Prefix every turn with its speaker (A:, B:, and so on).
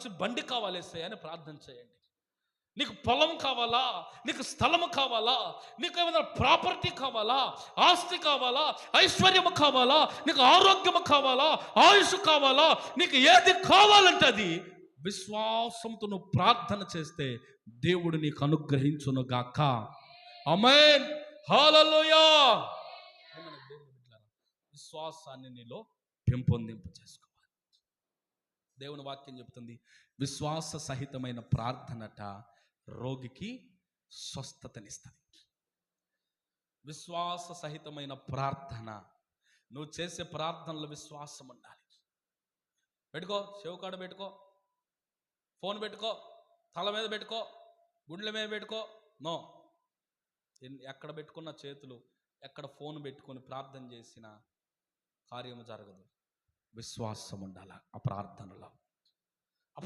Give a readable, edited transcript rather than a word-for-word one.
A: బండి కావాలి యేసయ్యా అని ప్రార్థన చేయండి. నీకు పొలం కావాలా, నీకు స్థలము కావాలా, నీకు ఏమైనా ప్రాపర్టీ కావాలా, ఆస్తి కావాలా, ఐశ్వర్యము కావాలా, నీకు ఆరోగ్యము కావాలా, ఆయుష్ కావాలా, నీకు ఏది కావాలంటే అది విశ్వాసంతో నువ్వు ప్రార్థన చేస్తే దేవుడు నీకు అనుగ్రహించును గాక. ఆమేన్, హల్లెలూయా. విశ్వాసాన్ని నీలో పెంపొందింపు చేసుకోవాలి. దేవుని వాక్యం చెబుతుంది, విశ్వాస సహితమైన ప్రార్థనట రోగికి స్వస్థతనిస్తుంది. విశ్వాస సహితమైన ప్రార్థన, నువ్వు చేసే ప్రార్థనలో విశ్వాసం ఉండాలి. పెట్టుకో, చెవు కాడ పెట్టుకో, ఫోన్ పెట్టుకో, తల మీద పెట్టుకో, గుండెల మీద పెట్టుకో. నో, ఎక్కడ పెట్టుకున్న చేతులు, ఎక్కడ ఫోన్ పెట్టుకొని ప్రార్థన చేసిన కార్యము జరగదు. విశ్వాసం ఉండాలి ఆ ప్రార్థనలో.